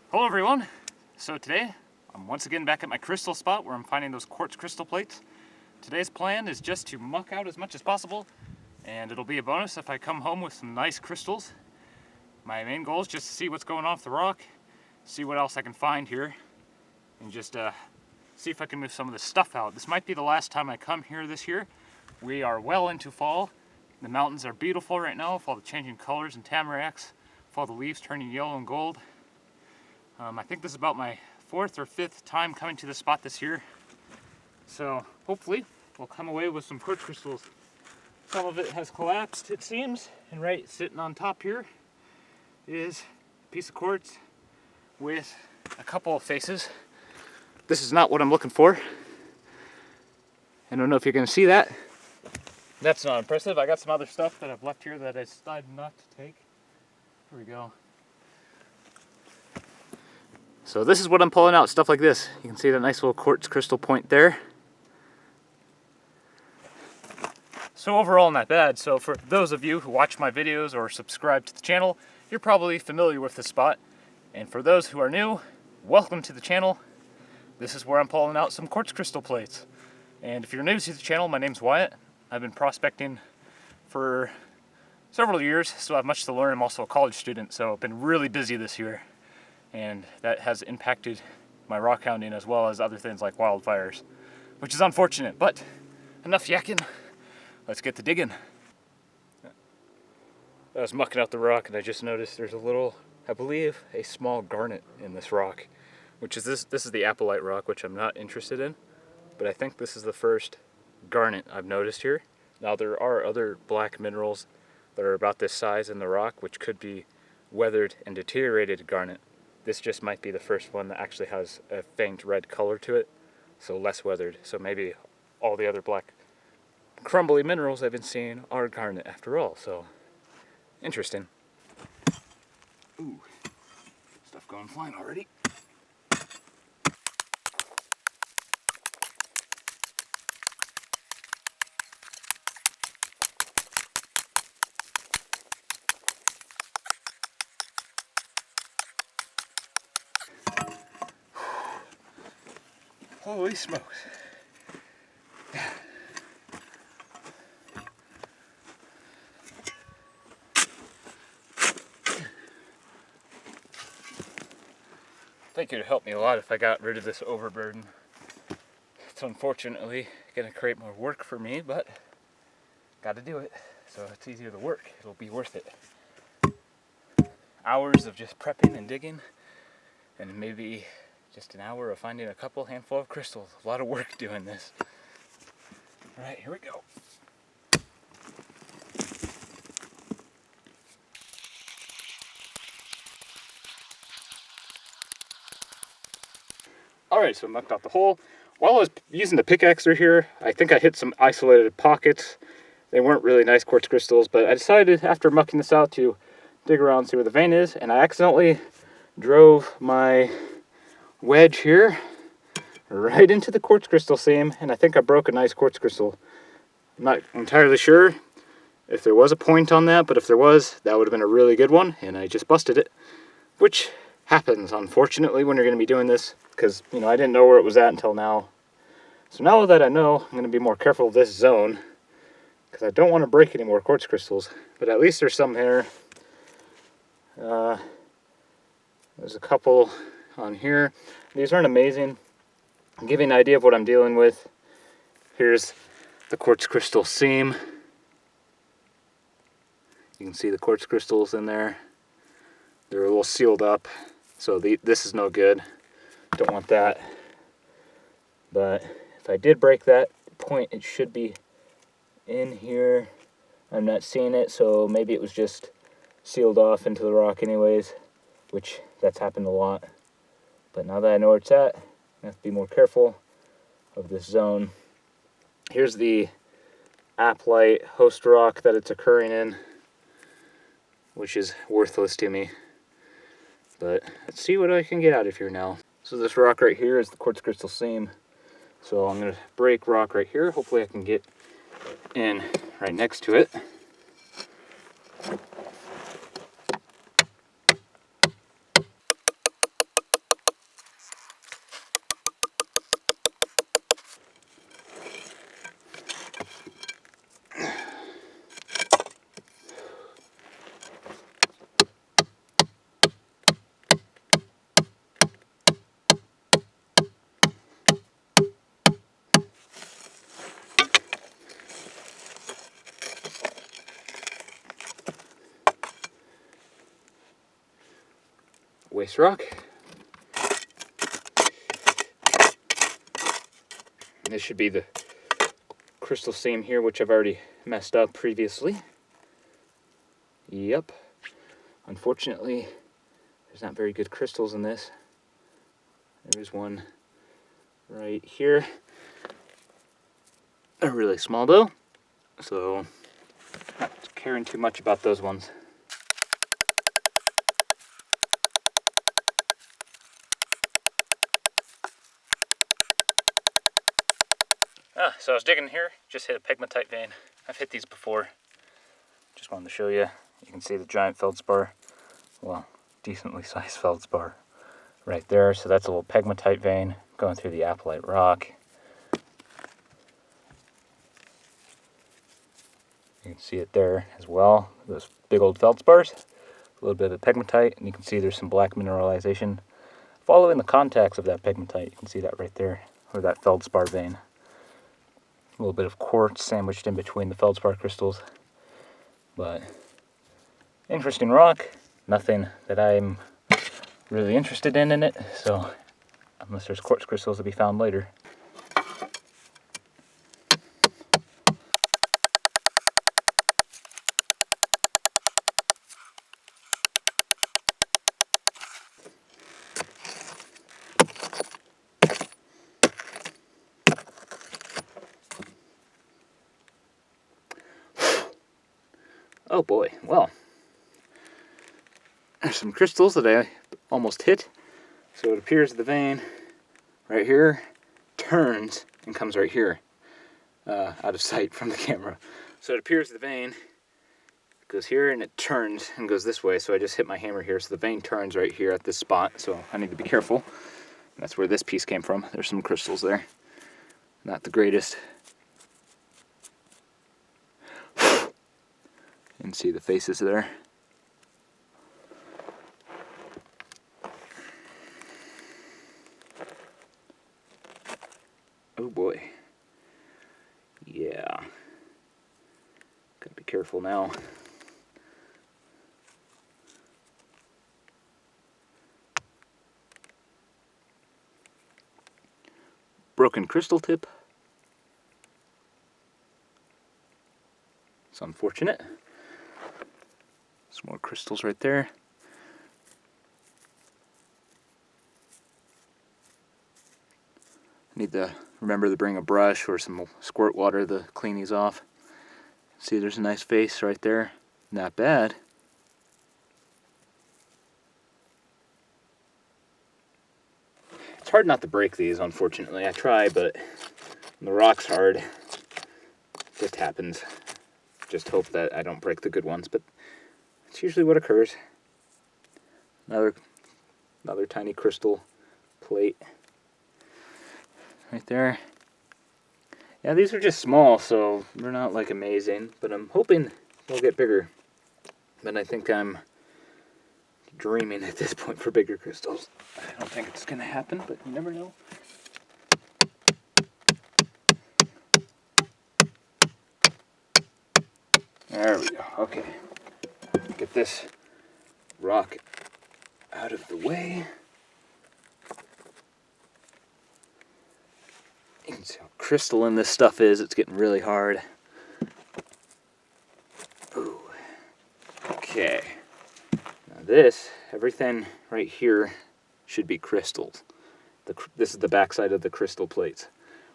Hello everyone! So today, I'm once again back at my crystal spot where I'm finding those quartz crystal plates. Today's plan is just to muck out as much as possible, and it'll be a bonus if I come home with some nice crystals. My main goal is just to see what's going off the rock, see what else I can find here, and just see if I can move some of this stuff out. This might be the last time I come here this year. We are well into fall. The mountains are beautiful right now with all the changing colors and tamaracks, with all the leaves turning yellow and gold. I think this is about my 4th or 5th time coming to this spot this year. So hopefully we'll come away with some quartz crystals. Some of it has collapsed, it seems, and right sitting on top here is a piece of quartz with a couple of faces. This is not what I'm looking for. I don't know if you're going to see that. That's not impressive. I got some other stuff that I've left here that I decided not to take. Here we go. So this is what I'm pulling out, stuff like this. You can see the nice little quartz crystal point there. So overall not bad. So for those of you who watch my videos or subscribe to the channel, you're probably familiar with this spot. And for those who are new, welcome to the channel. This is where I'm pulling out some quartz crystal plates. And if you're new to the channel, my name's Wyatt. I've been prospecting for several years, so I have much to learn. I'm also a college student, so I've been really busy this year. And that has impacted my rockhounding as well as other things like wildfires, which is unfortunate, but enough yakking. Let's get to digging. I was mucking out the rock and I just noticed there's a little, I believe, a small garnet in this rock, which is this is the apatite rock, which I'm not interested in, but I think this is the first garnet I've noticed here. Now there are other black minerals that are about this size in the rock, which could be weathered and deteriorated garnet. This just might be the first one that actually has a faint red color to it, so less weathered. So maybe all the other black crumbly minerals I've been seeing are garnet after all, so interesting. Ooh, stuff going flying already. Holy smokes. I think it would help me a lot if I got rid of this overburden. It's unfortunately going to create more work for me, but got to do it. So it's easier to work. It'll be worth it. Hours of just prepping and digging, and maybe just an hour of finding a couple handful of crystals. A lot of work doing this. All right, here we go. All right, so I mucked out the hole. While I was using the pickaxe here, I think I hit some isolated pockets. They weren't really nice quartz crystals, but I decided after mucking this out to dig around and see where the vein is, and I accidentally drove my wedge here right into the quartz crystal seam, and I think I broke a nice quartz crystal. I'm not entirely sure if there was a point on that, but if there was, that would have been a really good one, and I just busted it, which happens unfortunately when you're going to be doing this, because I didn't know where it was at until now. So now that I know, I'm going to be more careful of this zone, because I don't want to break any more quartz crystals, but at least there's some here. There's a couple on here. These aren't amazing. I'm giving an idea of what I'm dealing with. Here's the quartz crystal seam. You can see the quartz crystals in there. They're a little sealed up, so this is no good. Don't want that. But if I did break that point, it should be in here. I'm not seeing it, so maybe it was just sealed off into the rock anyways, which that's happened a lot. But now that I know where it's at, I have to be more careful of this zone. Here's the apatite host rock that it's occurring in, which is worthless to me. But let's see what I can get out of here now. So this rock right here is the quartz crystal seam. So I'm going to break rock right here. Hopefully I can get in right next to it. waste rock. And this should be the crystal seam here, which I've already messed up previously. Yep. Unfortunately, there's not very good crystals in this. There's one right here. They're really small though, so not caring too much about those ones. So I was digging here, just hit a pegmatite vein. I've hit these before. Just wanted to show you. You can see the giant feldspar. Well, decently sized feldspar right there. So that's a little pegmatite vein going through the apatite rock. You can see it there as well. Those big old feldspars. A little bit of pegmatite, and you can see there's some black mineralization. Following the contacts of that pegmatite, you can see that right there, or that feldspar vein. A little bit of quartz sandwiched in between the feldspar crystals. But interesting rock. Nothing that I'm really interested in it. So unless there's quartz crystals to be found later. Oh boy, well, there's some crystals that I almost hit. So it appears the vein right here turns and comes right here, out of sight from the camera. So it appears the vein goes here and it turns and goes this way. So I just hit my hammer here, so the vein turns right here at this spot. So I need to be careful. That's where this piece came from. There's some crystals there. Not the greatest. You can see the faces there. Oh boy. Yeah. Gotta be careful now. Broken crystal tip. It's unfortunate. Some more crystals right there. Need to remember to bring a brush or some squirt water to clean these off. See, there's a nice face right there. Not bad. It's hard not to break these, unfortunately. I try, but when the rock's hard, it just happens. Just hope that I don't break the good ones, but it's usually what occurs. Another tiny crystal plate right there. Yeah, these are just small, so they're not like amazing, but I'm hoping they'll get bigger. But I think I'm dreaming at this point for bigger crystals. I don't think it's gonna happen, but you never know. There we go. Okay. Get this rock out of the way. You can see how crystalline this stuff is. It's getting really hard. Ooh. Okay. Now this, everything right here should be crystals. This is the backside of the crystal plates.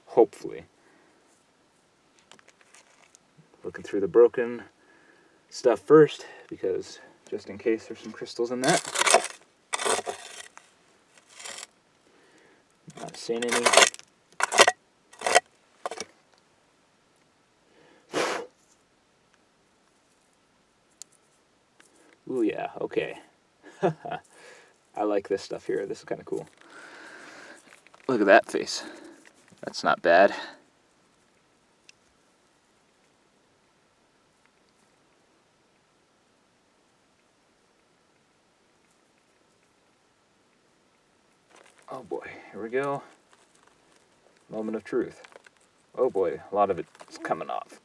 Hopefully. Looking through the broken stuff first, because just in case there's some crystals in that. Not seeing any. Ooh yeah, okay. I like this stuff here. This is kind of cool. Look at that face. That's not bad. Oh boy, here we go. Moment of truth. Oh boy, a lot of it's coming off.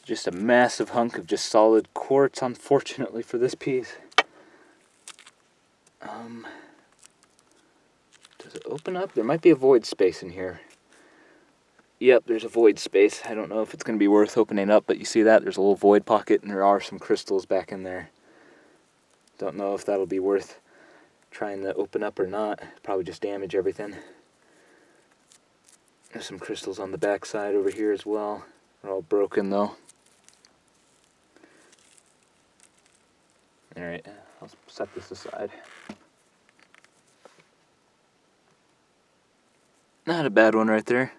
Just a massive hunk of just solid quartz, unfortunately, for this piece. Does it open up? There might be a void space in here. Yep, there's a void space. I don't know if it's going to be worth opening up, but you see that? There's a little void pocket, and there are some crystals back in there. Don't know if that'll be worth trying to open up or not. Probably just damage everything. There's some crystals on the back side over here as well. They're all broken, though. Alright, I'll set this aside. Not a bad one right there.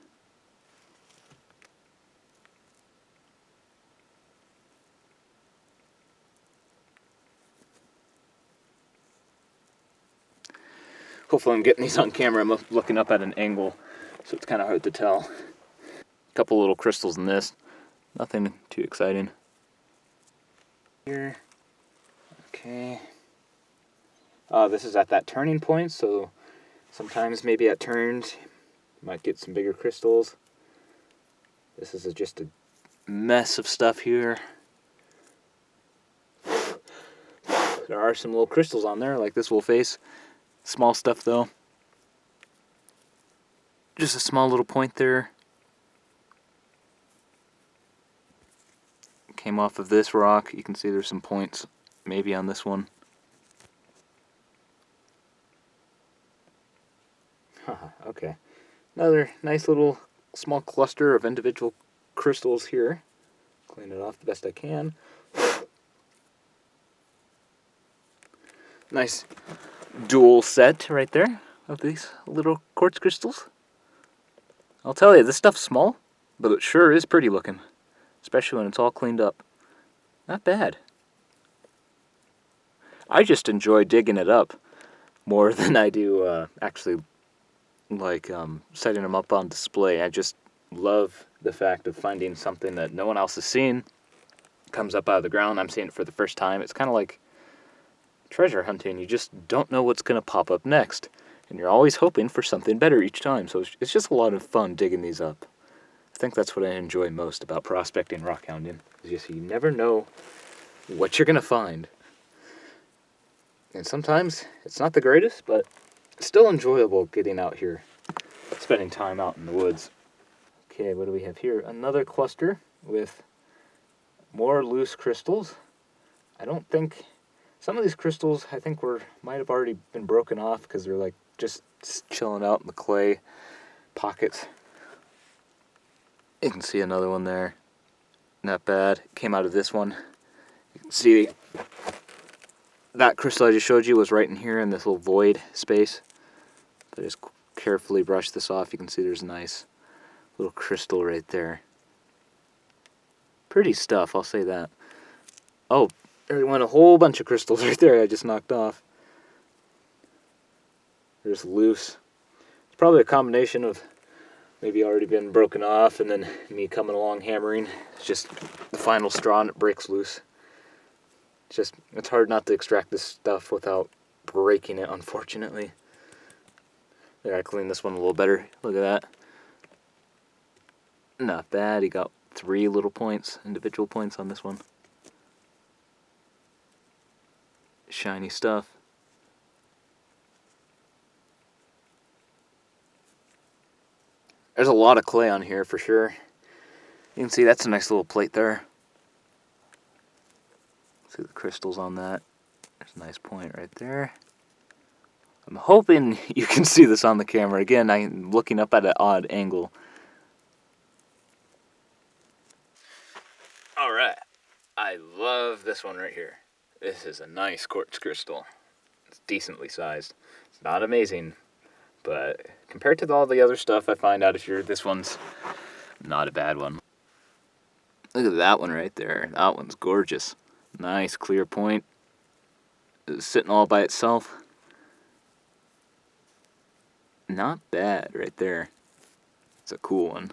Hopefully I'm getting these on camera. I'm looking up at an angle, so it's kind of hard to tell. A couple little crystals in this. Nothing too exciting. Here. Okay. This is at that turning point, so sometimes maybe at turns you might get some bigger crystals. This is just a mess of stuff here. There are some little crystals on there, like this little face. Small stuff though. Just a small little point there. Came off of this rock. You can see there's some points maybe on this one. Okay. Another nice little small cluster of individual crystals here. Clean it off the best I can. Nice dual set right there of these little quartz crystals. I'll tell you, this stuff's small, but it sure is pretty looking, especially when it's all cleaned up. Not bad. I just enjoy digging it up more than I do actually like setting them up on display. I just love the fact of finding something that no one else has seen, comes up out of the ground. I'm seeing it for the first time. It's kind of like treasure hunting. You just don't know what's going to pop up next, and you're always hoping for something better each time. So it's just a lot of fun digging these up. I think that's what I enjoy most about prospecting rockhounding. Is just you never know what you're going to find. And sometimes it's not the greatest, but it's still enjoyable getting out here, spending time out in the woods. Okay, what do we have here? Another cluster with more loose crystals. I don't think some of these crystals I think might have already been broken off because they're like just chilling out in the clay pockets. You can see another one there. Not bad. It came out of this one. You can see that crystal I just showed you was right in here in this little void space. So I just carefully brush this off. You can see there's a nice little crystal right there. Pretty stuff, I'll say that. Oh, there went a whole bunch of crystals right there I just knocked off. They're just loose. It's probably a combination of maybe already been broken off and then me coming along hammering. It's just the final straw and it breaks loose. It's hard not to extract this stuff without breaking it, unfortunately. There, I cleaned this one a little better. Look at that. Not bad. He got 3 little points, individual points on this one. Shiny stuff. There's a lot of clay on here for sure. You can see that's a nice little plate there. See the crystals on that. There's a nice point right there. I'm hoping you can see this on the camera. Again, I'm looking up at an odd angle. Alright. I love this one right here. This is a nice quartz crystal. It's decently sized. It's not amazing, but compared to all the other stuff I find out here, this one's not a bad one. Look at that one right there. That one's gorgeous. Nice clear point. It's sitting all by itself. Not bad right there. It's a cool one.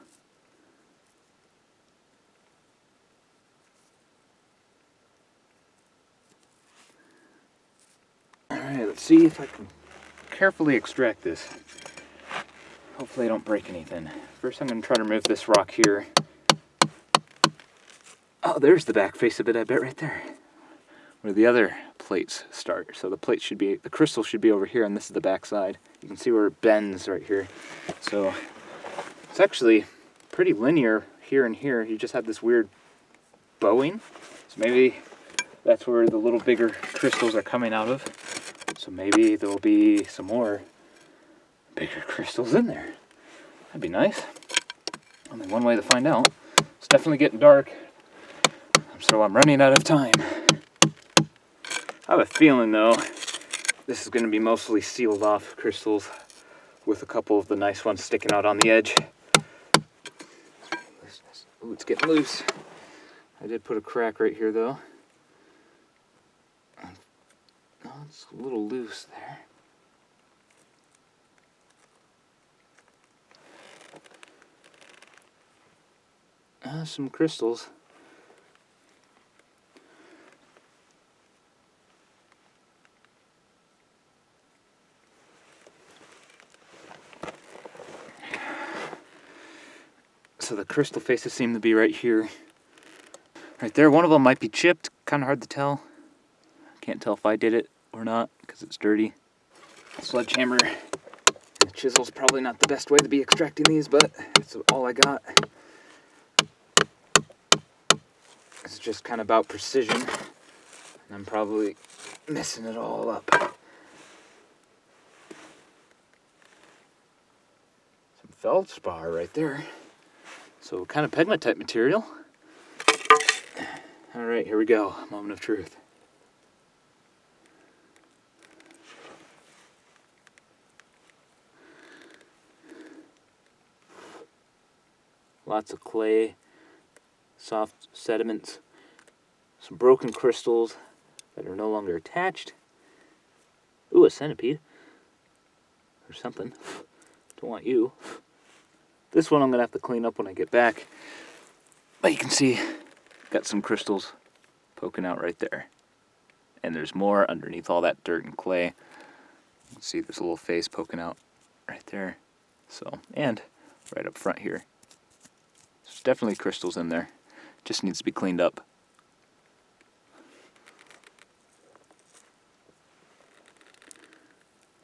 Alright, let's see if I can carefully extract this. Hopefully I don't break anything. First I'm going to try to remove this rock here. Oh, there's the back face of it, I bet, right there, where the other plates start. So the crystal should be over here, and this is the back side. You can see where it bends right here. So it's actually pretty linear here and here. You just have this weird bowing. So maybe that's where the little bigger crystals are coming out of. So maybe there'll be some more bigger crystals in there. That'd be nice. Only one way to find out. It's definitely getting dark, so I'm running out of time. I have a feeling, though, this is going to be mostly sealed off crystals with a couple of the nice ones sticking out on the edge. Ooh, it's getting loose. I did put a crack right here, though. Oh, it's a little loose there. Some crystals. So the crystal faces seem to be right here. Right there, one of them might be chipped. Kind of hard to tell. Can't tell if I did it or not because it's dirty. Sledgehammer and the chisel's probably not the best way to be extracting these, but it's all I got. It's just kind of about precision, and I'm probably messing it all up. Some feldspar right there. So kind of pegmatite material. All right, here we go. Moment of truth. Lots of clay, soft sediments, some broken crystals that are no longer attached. Ooh, a centipede. Or something. Don't want you. This one I'm going to have to clean up when I get back. But you can see, got some crystals poking out right there. And there's more underneath all that dirt and clay. You can see there's a little face poking out right there. So, and right up front here. There's definitely crystals in there. Just needs to be cleaned up.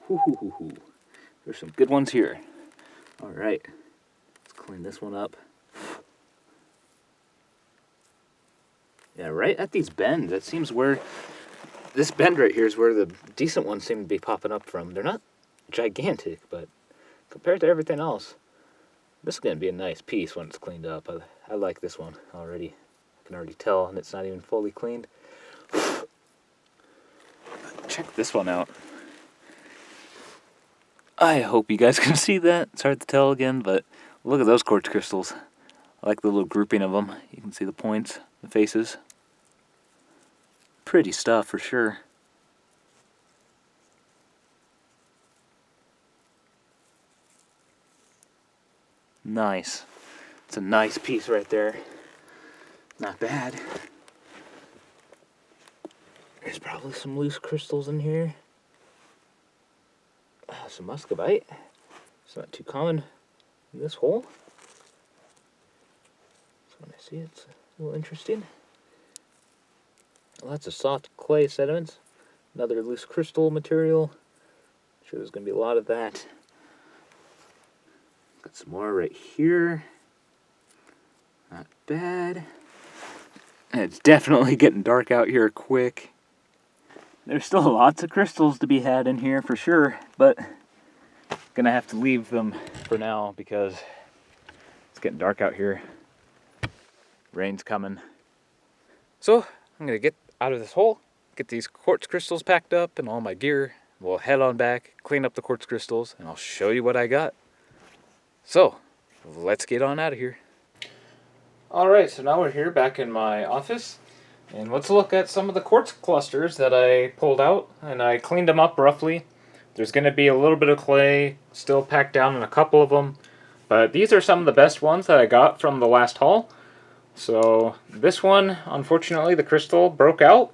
Hoo-hoo-hoo-hoo. There's some good ones here. All right. Clean this one up. Yeah, right at these bends, that seems where this bend right here is where the decent ones seem to be popping up from. They're not gigantic, but compared to everything else, this is going to be a nice piece when it's cleaned up. I like this one already. I can already tell, and it's not even fully cleaned. Check this one out. I hope you guys can see that. It's hard to tell again, but look at those quartz crystals. I like the little grouping of them. You can see the points, the faces. Pretty stuff for sure. Nice. It's a nice piece right there. Not bad. There's probably some loose crystals in here. Some muscovite. It's not too common in this hole. So when I see it, it's a little interesting. Lots of soft clay sediments. Another loose crystal material. I'm sure there's going to be a lot of that. Got some more right here. Not bad. And it's definitely getting dark out here quick. There's still lots of crystals to be had in here for sure, but gonna have to leave them for now because it's getting dark out here. Rain's coming. So I'm gonna get out of this hole, get these quartz crystals packed up and all my gear. We'll head on back, clean up the quartz crystals, and I'll show you what I got. So let's get on out of here. Alright, so now we're here back in my office. And let's look at some of the quartz clusters that I pulled out, and I cleaned them up roughly. There's going to be a little bit of clay still packed down in a couple of them, but these are some of the best ones that I got from the last haul. So this one, unfortunately, the crystal broke out,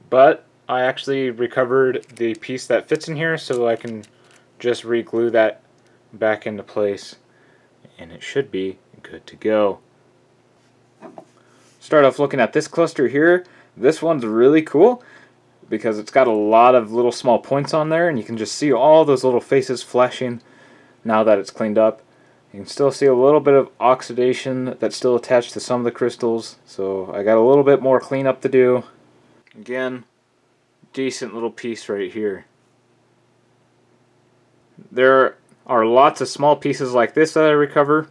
but I actually recovered the piece that fits in here so I can just re-glue that back into place, and it should be good to go. Start off looking at this cluster here. This one's really cool because it's got a lot of little small points on there, and you can just see all those little faces flashing now that it's cleaned up. You can still see a little bit of oxidation that's still attached to some of the crystals, so I got a little bit more cleanup to do. Again, decent little piece right here. There are lots of small pieces like this that I recover.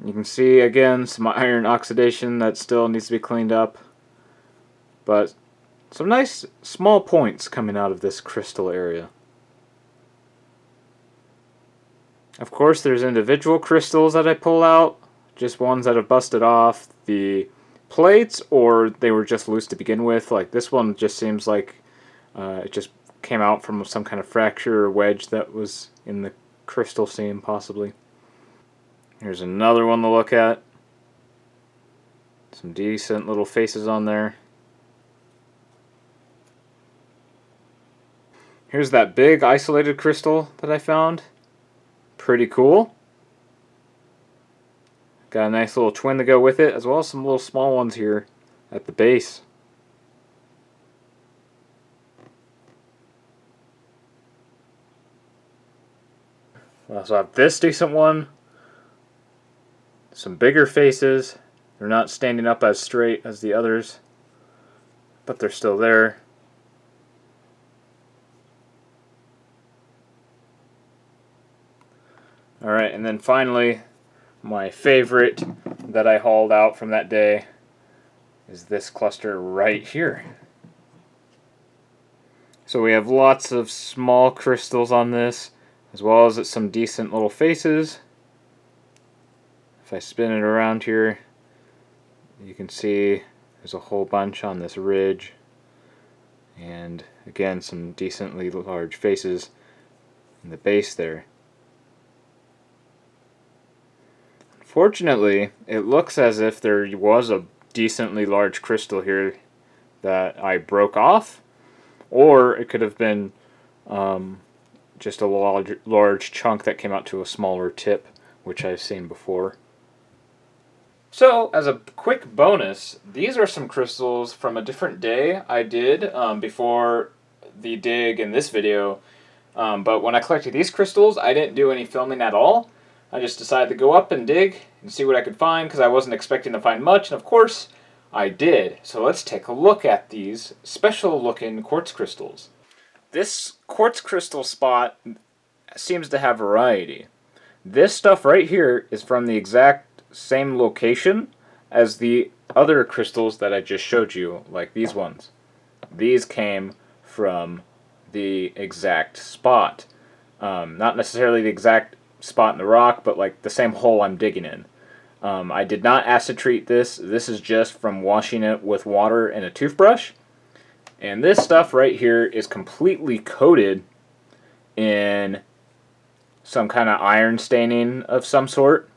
You can see again some iron oxidation that still needs to be cleaned up, but some nice small points coming out of this crystal area. Of course, there's individual crystals that I pull out, just ones that have busted off the plates or they were just loose to begin with. Like this one just seems like it just came out from some kind of fracture or wedge that was in the crystal seam, possibly. Here's another one to look at. Some decent little faces on there. Here's that big isolated crystal that I found. Pretty cool. Got a nice little twin to go with it, as well as some little small ones here at the base. We also have this decent one. Some bigger faces. They're not standing up as straight as the others, but they're still there. Alright, and then finally, my favorite that I hauled out from that day is this cluster right here. So we have lots of small crystals on this, as well as some decent little faces. If I spin it around here, you can see there's a whole bunch on this ridge, and again some decently large faces in the base there. Fortunately, it looks as if there was a decently large crystal here that I broke off, or it could have been just a large chunk that came out to a smaller tip, which I've seen before. So, as a quick bonus, these are some crystals from a different day I did before the dig in this video. But when I collected these crystals, I didn't do any filming at all. I just decided to go up and dig and see what I could find because I wasn't expecting to find much, and of course, I did. So let's take a look at these special looking quartz crystals. This quartz crystal spot seems to have variety. This stuff right here is from the exact same location as the other crystals that I just showed you, like these ones. These came from the exact spot. Not necessarily the exact spot in the rock, but like the same hole I'm digging in. I did not acid treat this. This is just from washing it with water and a toothbrush. And this stuff right here is completely coated in some kind of iron staining of some sort.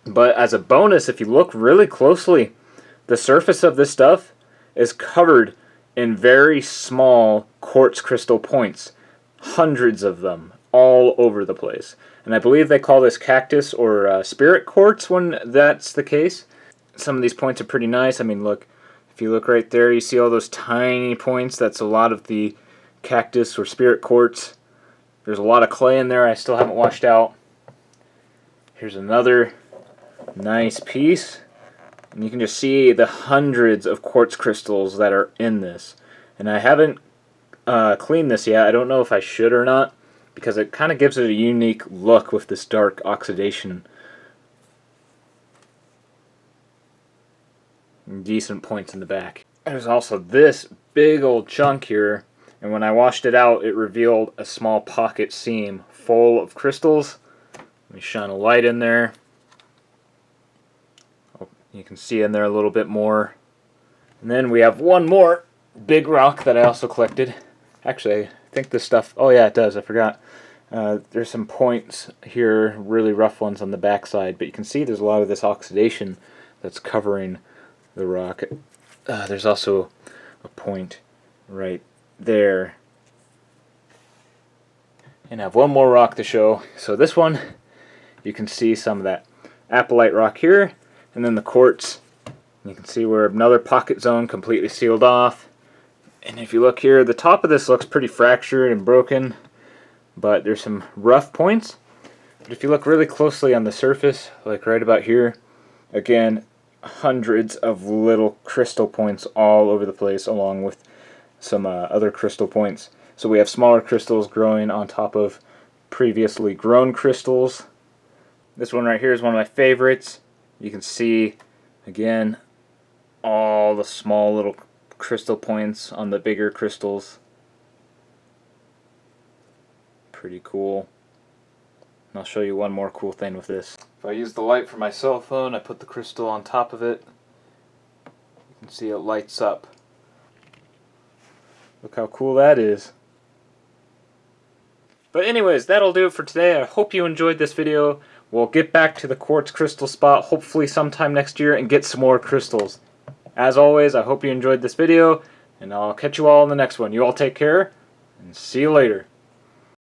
But as a bonus, if you look really closely, the surface of this stuff is covered in very small quartz crystal points. Hundreds of them all over the place. And I believe they call this cactus or spirit quartz when that's the case. Some of these points are pretty nice. I mean, look, if you look right there, you see all those tiny points. That's a lot of the cactus or spirit quartz. There's a lot of clay in there I still haven't washed out. Here's another nice piece. And you can just see the hundreds of quartz crystals that are in this. And I haven't cleaned this yet. I don't know if I should or not, because it kind of gives it a unique look with this dark oxidation. And decent points in the back. There's also this big old chunk here, and when I washed it out, it revealed a small pocket seam full of crystals. Let me shine a light in there. Oh, you can see in there a little bit more. And then we have one more big rock that I also collected. Actually, I think this stuff, oh yeah, it does, I forgot. There's some points here, really rough ones on the backside, but you can see there's a lot of this oxidation that's covering the rock. There's also a point right there. And I have one more rock to show. So this one, you can see some of that apatite rock here, and then the quartz You can see we're another pocket zone completely sealed off. And if you look here, the top of this looks pretty fractured and broken, but there's some rough points. But if you look really closely on the surface, like right about here, again, hundreds of little crystal points all over the place, along with some other crystal points. So we have smaller crystals growing on top of previously grown crystals. This one right here is one of my favorites. You can see, again, all the small little crystal points on the bigger crystals. Pretty cool. And I'll show you one more cool thing with this. If I use the light from my cell phone, I put the crystal on top of it. You can see it lights up. Look how cool that is. But anyways, that'll do it for today. I hope you enjoyed this video. We'll get back to the quartz crystal spot hopefully sometime next year and get some more crystals. As always, I hope you enjoyed this video, and I'll catch you all in the next one. You all take care, and see you later.